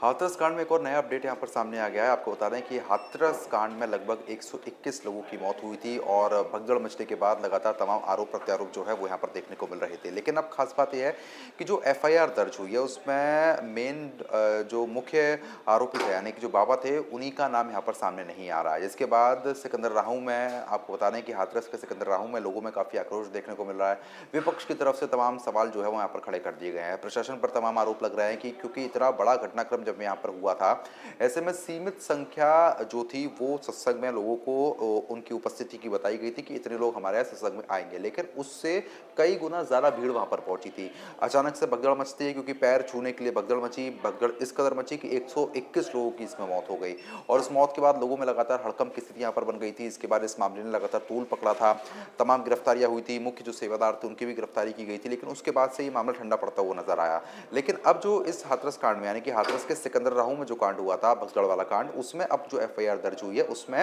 हाथरस कांड में एक और नया अपडेट यहाँ पर सामने आ गया है। आपको बता दें कि हाथरस कांड में लगभग 121 लोगों की मौत हुई थी और भगदड़ मचने के बाद लगातार तमाम आरोप प्रत्यारोप जो है वो यहाँ पर देखने को मिल रहे थे। लेकिन अब खास बात यह है कि जो एफआईआर दर्ज हुई है उसमें मेन जो मुख्य आरोपी थे यानी कि जो बाबा थे उन्हीं का नाम यहाँ पर सामने नहीं आ रहा है। जिसके बाद सिकंदर राहू में आपको बता दें कि हाथरस के सिकंदर राहू में लोगों में काफ़ी आक्रोश देखने को मिल रहा है। विपक्ष की तरफ से तमाम सवाल जो है वो यहाँ पर खड़े कर दिए गए हैं। प्रशासन पर तमाम आरोप लग रहे हैं कि क्योंकि इतना बड़ा घटनाक्रम जब यहाँ पर हुआ था, ऐसे में सीमित संख्या जो थी वो सत्संग में लोगों को उनकी उपस्थिति की बताई गई थी कि इतने लोग हमारे यहाँ सत्संग में आएंगे, लेकिन उससे कई गुना ज़्यादा भीड़ वहाँ पर पहुंची थी। अचानक से भगदड़ मचती है क्योंकि पैर छूने के लिए भगदड़ मची। भगदड़ इस कदर मची कि 121 लोगों की इसमें मौत हो गई और इस मौत के बाद लोगों में लगातार हड़कंप की स्थिति यहाँ पर बन गई थी। इसके बाद इस मामले ने लगातार तूल पकड़ा था, तमाम गिरफ्तारियां हुई थी, मुख्य जो सेवादार थे उनकी भी गिरफ्तारी की गई थी, लेकिन उसके बाद से ये मामला ठंडा पड़ता हुआ नजर आया। लेकिन अब जो इस हाथरस कांड में यानी कि हाथरस के सिकंदर राहू में जो कांड हुआ था, भगदड़ वाला कांड, उसमें अब जो एफआईआर दर्ज हुई है उसमें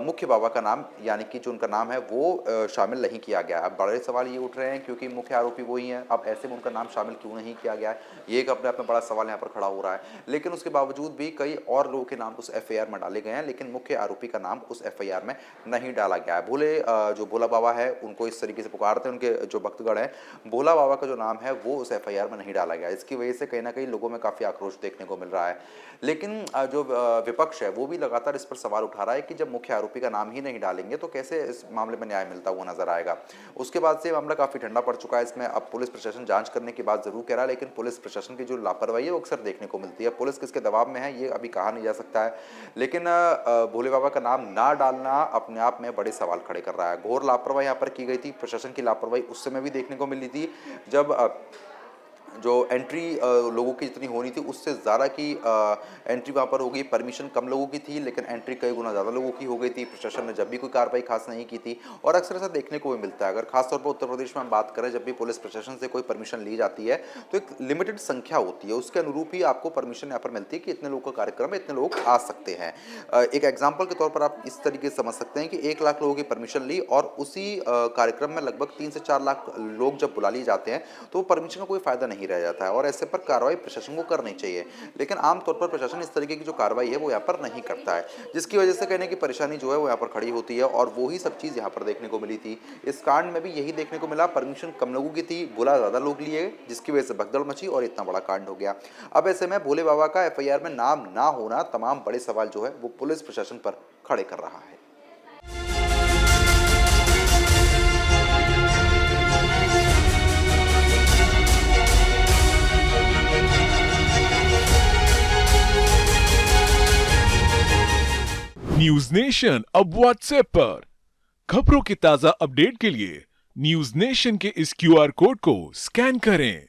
मुख्य बाबा का नाम यानी कि जो उनका नाम है वो शामिल नहीं किया गया। अब बड़े सवाल ये उठ रहे हैं क्योंकि मुख्य आरोपी वही हैं, अब ऐसे में उनका नाम शामिल क्यों नहीं किया गया है, ये एक अपने आप में बड़ा सवाल यहाँ पर खड़ा हो रहा है। लेकिन उसके बावजूद भी कई और लोगों के नाम उस एफआईआर में डाले गए हैं, लेकिन मुख्य आरोपी का नाम उस एफआईआर में नहीं डाला गया है। जो भोला बाबा है उनको इस तरीके से पुकारते हैं, उनके जो भक्तगण हैं, भोला बाबा का जो नाम है वो उस एफआईआर में नहीं डाला गया। इसकी वजह से कहीं ना कहीं लोगों में काफ़ी आक्रोश देखने को मिल रहा है। लेकिन जो विपक्ष है वो भी लगातार इस पर सवाल उठा रहा है कि जब मुख्य आरोपी का नाम ही नहीं डालेंगे तो कैसे इस मामले में न्याय मिलता हुआ नजर आएगा। उसके बाद से मामला काफ़ी ठंडा पड़ चुका है। इसमें अब पुलिस प्रशासन जांच करने की बात जरूर कह रहा है, लेकिन पुलिस प्रशासन की जो लापरवाही है वो अक्सर देखने को मिलती है। पुलिस किसके दबाव में है ये अभी कहा नहीं जा सकता है, लेकिन भोले बाबा का नाम ना डालना अपने आप में बड़े सवाल खड़े कर रहा है। घोर लापरवाही यहाँ पर की गई थी। प्रशासन की लापरवाही उस समय भी देखने को मिली थी जब जो एंट्री लोगों की जितनी होनी थी उससे ज़्यादा की एंट्री वहाँ पर हो गई। परमिशन कम लोगों की थी लेकिन एंट्री कई गुना ज़्यादा लोगों की हो गई थी। प्रशासन ने जब भी कोई कार्रवाई खास नहीं की थी और अक्सर ऐसा देखने को भी मिलता है। अगर खासतौर पर उत्तर प्रदेश में हम बात करें, जब भी पुलिस प्रशासन से कोई परमिशन ली जाती है तो एक लिमिटेड संख्या होती है, उसके अनुरूप ही आपको परमिशन यहाँ पर मिलती है कि इतने लोगों का कार्यक्रम है, इतने लोग आ सकते हैं। एक एग्जाम्पल के तौर पर आप इस तरीके से समझ सकते हैं कि 1 लाख लोगों की परमिशन ली और उसी कार्यक्रम में लगभग 3 से 4 लाख लोग जब बुला लिए जाते हैं तो परमिशन का कोई फायदा नहीं रह जाता है और ऐसे पर कार्रवाई प्रशासन को करनी चाहिए। लेकिन आमतौर पर प्रशासन इस तरीके की जो कार्रवाई है वो यहाँ पर नहीं करता है, जिसकी वजह से कहने की परेशानी जो है वो यहाँ पर खड़ी होती है और वही सब चीज़ यहाँ पर देखने को मिली थी। इस कांड में भी यही देखने को मिला, परमिशन कम लोगों की थी, बुला ज़्यादा लोग लिए, जिसकी वजह से भगदड़ मची और इतना बड़ा कांड हो गया। अब ऐसे में भोले बाबा का एफआईआर में नाम ना होना तमाम बड़े सवाल जो है वो पुलिस प्रशासन पर खड़े कर रहा है। न्यूज नेशन अब व्हाट्सएप पर खबरों के ताजा अपडेट के लिए न्यूज नेशन के इस क्यूआर कोड को स्कैन करें।